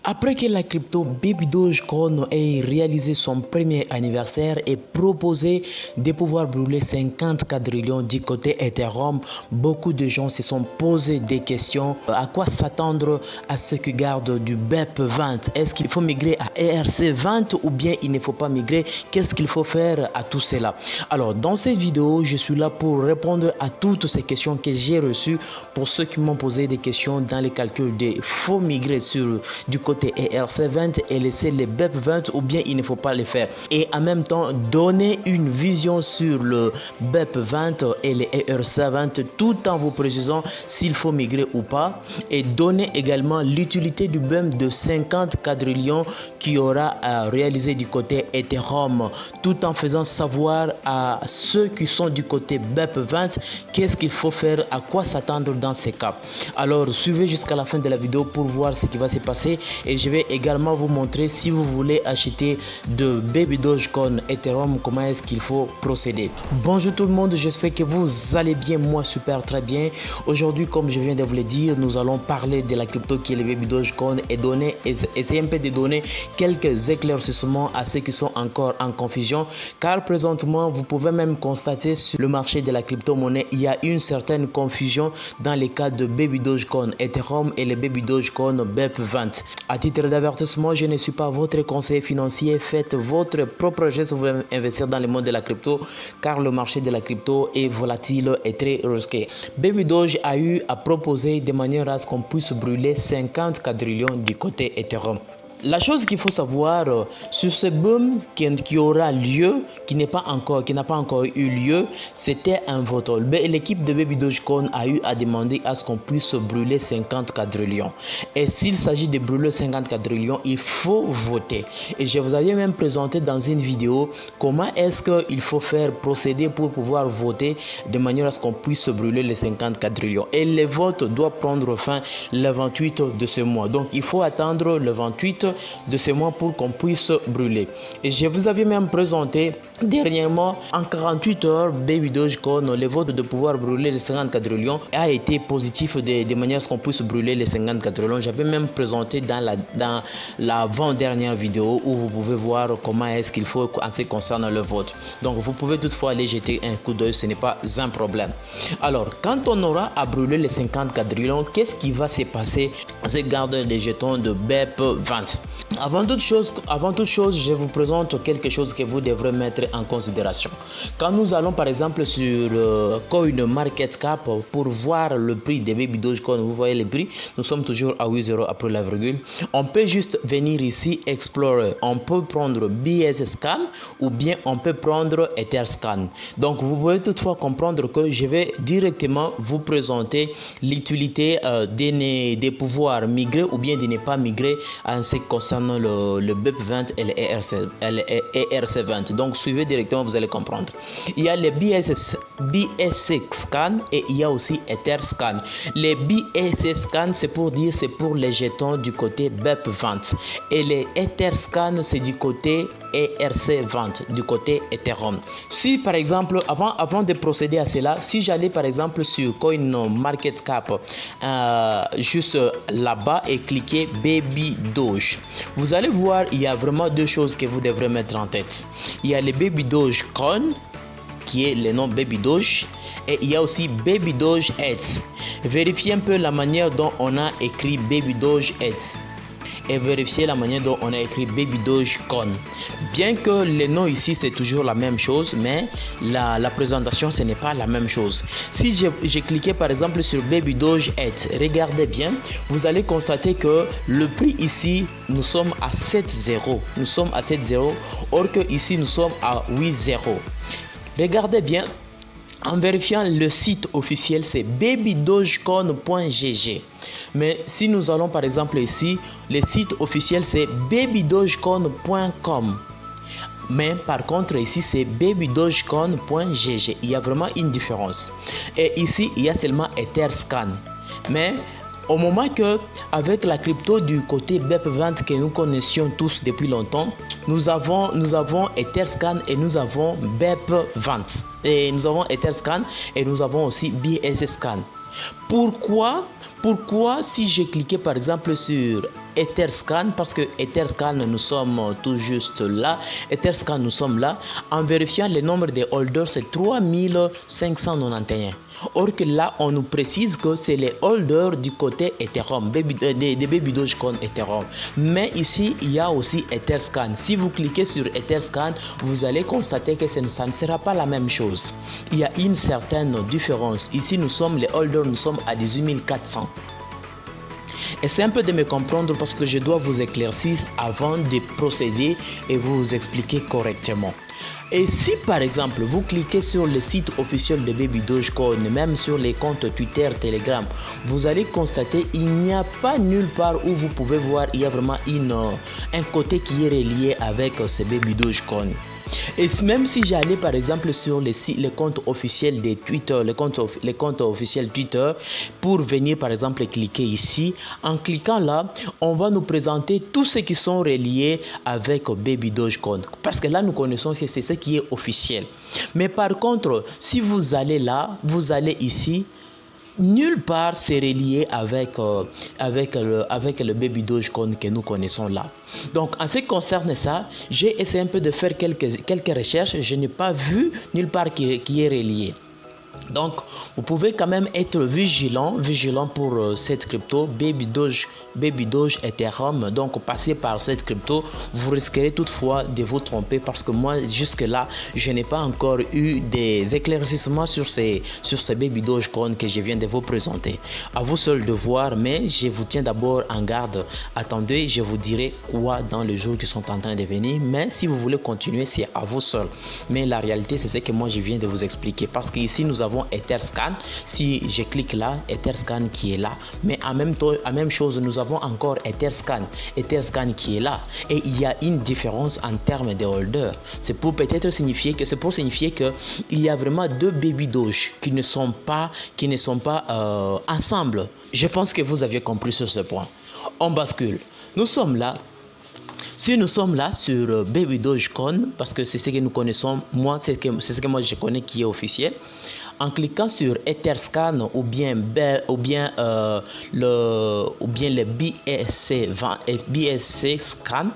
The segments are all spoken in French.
Après que la crypto Baby Dogecoin ait réalisé son premier anniversaire et proposé de pouvoir brûler 50 quadrillions du côté Ethereum, beaucoup de gens se sont posé des questions. À quoi s'attendre à ce qui garde du BEP20? Est-ce qu'il faut migrer à ERC20 ou bien il ne faut pas migrer? Qu'est-ce qu'il faut faire à tout cela? Alors, dans cette vidéo, je suis là pour répondre à toutes ces questions que j'ai reçues pour ceux qui m'ont posé des questions dans les calculs des faut migrer du côté ERC20 et laisser les BEP20 ou bien il ne faut pas les faire. Et en même temps, donner une vision sur le BEP20 et les ERC20 tout en vous précisant s'il faut migrer ou pas. Et donner également l'utilité du BEP de 50 quadrillions qui aura à réaliser du côté Ethereum tout en faisant savoir à ceux qui sont du côté BEP20 qu'est-ce qu'il faut faire, à quoi s'attendre dans ces cas. Alors suivez jusqu'à la fin de la vidéo pour voir ce qui va se passer et je vais également vous montrer si vous voulez acheter de Baby Dogecoin Ethereum, comment est-ce qu'il faut procéder. Bonjour tout le monde, j'espère que vous allez bien, moi super très bien. Aujourd'hui, comme je viens de vous le dire, nous allons parler de la crypto qui est le Baby Dogecoin et essayer un peu de donner quelques éclaircissements à ceux qui sont encore en confusion, car présentement vous pouvez même constater sur le marché de la crypto-monnaie il y a une certaine confusion dans les cas de Baby Dogecoin Ethereum et le Baby Dogecoin BEP20. À titre d'avertissement, je ne suis pas votre conseiller financier. Faites votre propre geste si vous voulez investir dans le monde de la crypto, car le marché de la crypto est volatile et très risqué. Baby Doge a eu à proposer de manière à ce qu'on puisse brûler 50 quadrillions du côté Ethereum. La chose qu'il faut savoir sur ce boom qui aura lieu, qui n'a pas encore eu lieu, c'était un vote. L'équipe de Baby Dogecoin a eu à demander à ce qu'on puisse brûler 50 quadrillions. Et s'il s'agit de brûler 50 quadrillions, il faut voter. Et je vous avais même présenté dans une vidéo comment est-ce qu'il faut faire procéder pour pouvoir voter de manière à ce qu'on puisse brûler les 50 quadrillions. Et le vote doit prendre fin le 28 de ce mois. Donc il faut attendre le 28 de ce mois pour qu'on puisse brûler. Et je vous avais même présenté dernièrement en 48 heures Baby Dogecoin, le vote de pouvoir brûler les 50 quadrillions a été positif de manière à ce qu'on puisse brûler les 50 quadrillions. J'avais même présenté dans l'avant-dernière vidéo où vous pouvez voir comment est-ce qu'il faut en ce qui concerne le vote. Donc vous pouvez toutefois aller jeter un coup d'œil, ce n'est pas un problème. Alors quand on aura à brûler les 50 quadrillions, qu'est-ce qui va se passer à ce garde des jetons de BEP20? Avant toute chose, je vous présente quelque chose que vous devrez mettre en considération. Quand nous allons par exemple sur CoinMarketCap pour voir le prix des Baby Dogecoin, vous voyez les prix, nous sommes toujours à 8 € après la virgule. On peut juste venir ici explorer. On peut prendre BSScan ou bien on peut prendre Etherscan. Donc vous pouvez toutefois comprendre que je vais directement vous présenter l'utilité de pouvoir migrer ou bien de ne pas migrer en ce qui concerne le BEP20 et le ERC20. Donc suivez directement, vous allez comprendre. Il y a les BSScan et il y a aussi Etherscan. Les BSScan, c'est pour dire c'est pour les jetons du côté BEP20 et les Etherscan c'est du côté ERC20, du côté Ethereum. Si par exemple, avant de procéder à cela, si j'allais par exemple sur CoinMarketCap, juste là-bas et cliquer Baby Doge, vous allez voir, il y a vraiment deux choses que vous devrez mettre en tête. Il y a les Baby Dogecoin, qui est le nom Baby Doge, et il y a aussi Baby Doge Heads. Vérifiez un peu la manière dont on a écrit Baby Doge Heads et vérifier la manière dont on a écrit Baby Dogecoin. Bien que les noms ici c'est toujours la même chose, mais la présentation ce n'est pas la même chose. Si j'ai cliqué par exemple sur Baby Doge Heads, regardez bien, vous allez constater que le prix ici nous sommes à 7,0. Nous sommes à 7,0 or que ici nous sommes à 8,0. Regardez bien. En vérifiant le site officiel, c'est babydogecoin.gg. Mais si nous allons par exemple ici, le site officiel c'est babydogecoin.com. Mais par contre ici c'est babydogecoin.gg. Il y a vraiment une différence. Et ici il y a seulement Etherscan. Mais au moment que, avec la crypto du côté BEP20 que nous connaissions tous depuis longtemps, nous avons Etherscan et nous avons BEP20. Et nous avons Etherscan et nous avons aussi BSScan. Pourquoi Pourquoi si j'ai cliqué par exemple sur Etherscan, parce que Etherscan nous sommes tout juste là, Etherscan nous sommes là, en vérifiant le nombre de holders c'est 3591. Or que là on nous précise que c'est les holders du côté Ethereum, des Baby Dogecoin Ethereum. Mais ici il y a aussi Etherscan. Si vous cliquez sur Etherscan, vous allez constater que ça ne sera pas la même chose. Il y a une certaine différence. Ici nous sommes les holders, nous sommes à 18 400. Et c'est un peu de me comprendre parce que je dois vous éclaircir avant de procéder et vous expliquer correctement. Et si par exemple vous cliquez sur le site officiel de Baby Dogecoin, même sur les comptes Twitter, Telegram, vous allez constater qu'il n'y a pas nulle part où vous pouvez voir il y a vraiment un côté qui est relié avec ce Baby Dogecoin. Et même si j'allais par exemple sur les comptes officiels de Twitter, les comptes officiels Twitter, pour venir par exemple cliquer ici, en cliquant là, on va nous présenter tous ceux qui sont reliés avec Baby Dogecoin. Parce que là, nous connaissons que c'est ce qui est officiel. Mais par contre, si vous allez là, vous allez ici, nulle part c'est relié avec le Baby Dogecoin que nous connaissons là. Donc en ce qui concerne ça, j'ai essayé un peu de faire quelques recherches. Je n'ai pas vu nulle part qui est relié. Donc vous pouvez quand même être vigilant pour cette crypto Baby Doge Ethereum. Donc passez par cette crypto, vous risquerez toutefois de vous tromper parce que moi jusque là je n'ai pas encore eu des éclaircissements sur ces Baby Dogecoin que je viens de vous présenter. À vous seul de voir, mais je vous tiens d'abord en garde. Attendez, je vous dirai quoi dans les jours qui sont en train de venir, mais si vous voulez continuer, c'est à vous seul. Mais la réalité c'est ce que moi je viens de vous expliquer, parce qu'ici nous avons Etherscan. Si je clique là, Etherscan qui est là, mais en même temps, la même chose, nous avons encore Etherscan qui est là, et il y a une différence en termes de holder. C'est pour signifier que il y a vraiment deux Baby Doge qui ne sont pas ensemble. Je pense que vous aviez compris sur ce point. On bascule. Nous sommes là. Si nous sommes là sur Baby Dogecoin, parce que c'est ce que nous connaissons, moi c'est ce que moi je connais qui est officiel. En cliquant sur Etherscan ou bien le BSC scan,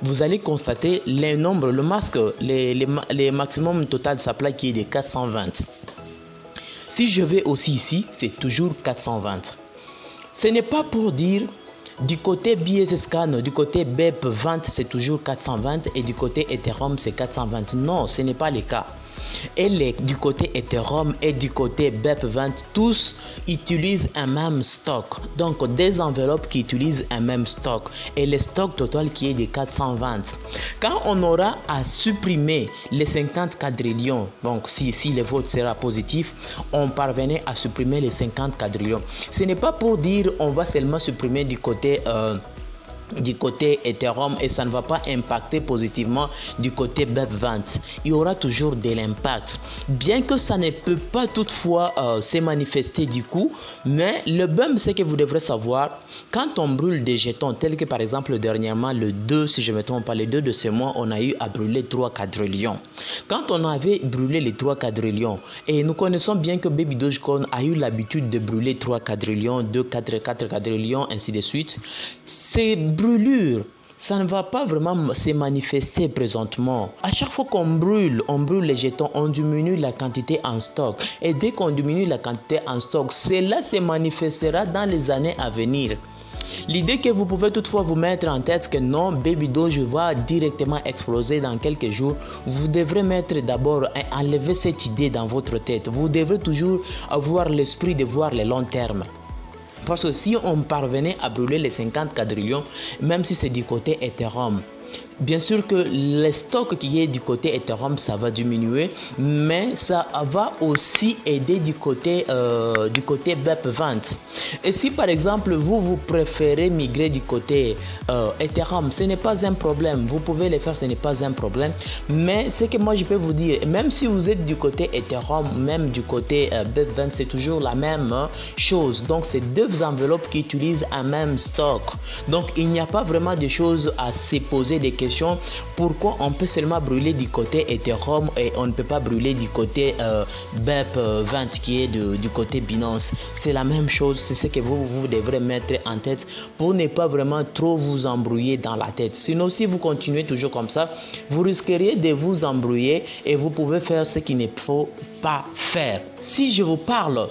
vous allez constater les nombres, le masque, les maximum total supply qui est de 420. Si je vais aussi ici, c'est toujours 420. Ce n'est pas pour dire du côté BSC scan, du côté BEP 20, c'est toujours 420 et du côté Ethereum, c'est 420. Non, ce n'est pas le cas. Et du côté Ethereum et du côté BEP20, tous utilisent un même stock. Donc des enveloppes qui utilisent un même stock. Et le stock total qui est de 420. Quand on aura à supprimer les 50 quadrillions, donc si le vote sera positif, on parvenait à supprimer les 50 quadrillions. Ce n'est pas pour dire on va seulement supprimer du côté Ethereum et ça ne va pas impacter positivement du côté BEP20. Il y aura toujours de l'impact. Bien que ça ne peut pas toutefois se manifester du coup, mais le BUM, c'est que vous devrez savoir, quand on brûle des jetons, tels que par exemple dernièrement le 2, si je ne me trompe pas, le 2 de ce mois, on a eu à brûler 3 quadrillions. Quand on avait brûlé les 3 quadrillions, et nous connaissons bien que Baby Dogecoin a eu l'habitude de brûler 3 quadrillions, 2, 4 quadrillions, ainsi de suite, c'est brûlure, ça ne va pas vraiment se manifester présentement. À chaque fois qu'on brûle les jetons, on diminue la quantité en stock. Et dès qu'on diminue la quantité en stock, cela se manifestera dans les années à venir. L'idée que vous pouvez toutefois vous mettre en tête que non, Baby Doge va directement exploser dans quelques jours, vous devrez mettre d'abord, enlever cette idée dans votre tête. Vous devrez toujours avoir l'esprit de voir le long terme. Parce que si on parvenait à brûler les 50 quadrillions, même si c'est du côté Ethereum, bien sûr que le stock qui est du côté Ethereum, ça va diminuer, mais ça va aussi aider du côté BEP20. Et si par exemple vous préférez migrer du côté Ethereum, ce n'est pas un problème. Vous pouvez le faire, ce n'est pas un problème. Mais ce que moi je peux vous dire, même si vous êtes du côté Ethereum, même du côté BEP20, c'est toujours la même chose. Donc c'est deux enveloppes qui utilisent un même stock. Donc il n'y a pas vraiment de choses à se poser poser des questions. Pourquoi on peut seulement brûler du côté Ethereum et on ne peut pas brûler du côté BEP20 qui est du côté Binance? C'est la même chose, c'est ce que vous devrez mettre en tête pour ne pas vraiment trop vous embrouiller dans la tête. Sinon, si vous continuez toujours comme ça, vous risqueriez de vous embrouiller et vous pouvez faire ce qu'il ne faut pas faire. Si je vous parle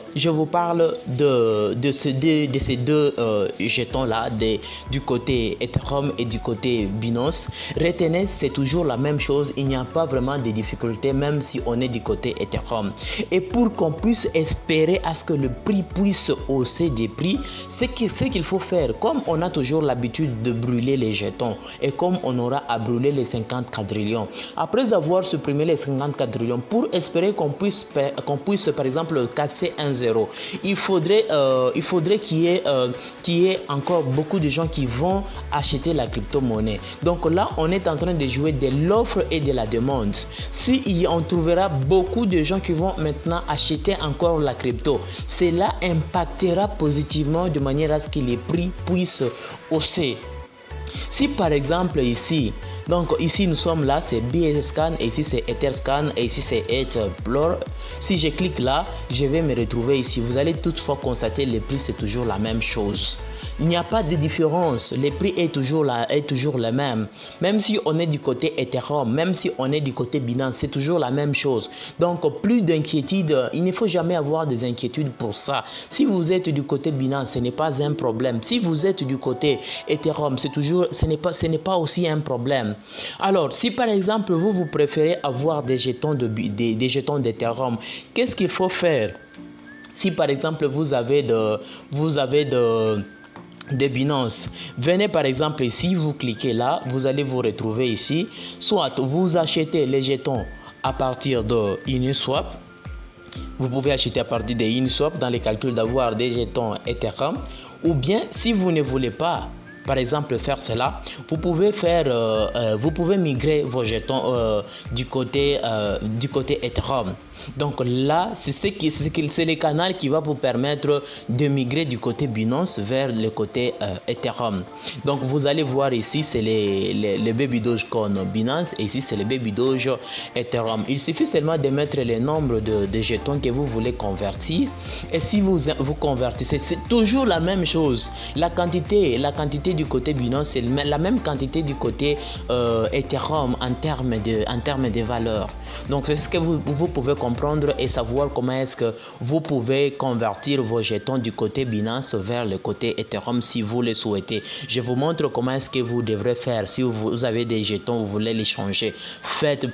de ces deux jetons-là, du côté Ethereum et du côté Binance, retenez, c'est toujours la même chose. Il n'y a pas vraiment de difficultés, même si on est du côté Ethereum. Et pour qu'on puisse espérer à ce que le prix puisse hausser des prix, c'est ce qu'il faut faire. Comme on a toujours l'habitude de brûler les jetons et comme on aura à brûler les 50 quadrillions, après avoir supprimé les 50 quadrillions, pour espérer qu'on puisse par exemple casser un zéro, il faudrait qu'il y ait encore beaucoup de gens qui vont acheter la crypto-monnaie. Donc là, on est en train de jouer de l'offre et de la demande. Si on trouvera beaucoup de gens qui vont maintenant acheter encore la crypto, cela impactera positivement de manière à ce que les prix puissent hausser. Si par exemple ici, donc ici nous sommes là, c'est BScan, et ici c'est Etherscan, et ici c'est Etherblur. Si je clique là, je vais me retrouver ici. Vous allez toutefois constater les prix, c'est toujours la même chose. Il n'y a pas de différence, les prix est toujours le même. Même si on est du côté Ethereum, même si on est du côté Binance, c'est toujours la même chose. Donc plus d'inquiétude, il ne faut jamais avoir des inquiétudes pour ça. Si vous êtes du côté Binance, ce n'est pas un problème. Si vous êtes du côté Ethereum, ce n'est pas aussi un problème. Alors, si par exemple vous préférez avoir des jetons d'Ethereum, qu'est-ce qu'il faut faire? Si par exemple vous avez de Binance, venez par exemple ici, vous cliquez là, vous allez vous retrouver ici. Soit vous achetez les jetons à partir de Uniswap. Vous pouvez acheter à partir de Uniswap dans les calculs d'avoir des jetons Ethereum. Ou bien si vous ne voulez pas par exemple faire cela, vous pouvez migrer vos jetons du côté Ethereum. Donc là, c'est le canal qui va vous permettre de migrer du côté Binance vers le côté Ethereum. Donc vous allez voir ici, c'est les Baby Dogecoin Binance et ici c'est les Baby Doge Ethereum. Il suffit seulement de mettre le nombre de jetons que vous voulez convertir. Et si vous convertissez, c'est toujours la même chose. La quantité du côté Binance, c'est la même quantité du côté Ethereum en termes de valeur. Donc c'est ce que vous pouvez comprendre et savoir comment est-ce que vous pouvez convertir vos jetons du côté Binance vers le côté Ethereum si vous le souhaitez. Je vous montre comment est-ce que vous devrez faire. Si vous avez des jetons, vous voulez les changer,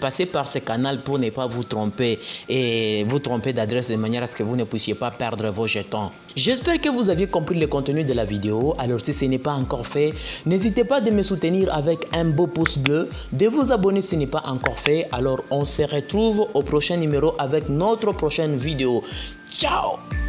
passez par ce canal pour ne pas vous tromper et vous tromper d'adresse de manière à ce que vous ne puissiez pas perdre vos jetons. J'espère que vous aviez compris le contenu de la vidéo. Alors si ce n'est pas encore fait, n'hésitez pas de me soutenir avec un beau pouce bleu, de vous abonner si ce n'est pas encore fait. Alors on se retrouve au prochain numéro avec notre prochaine vidéo. Ciao!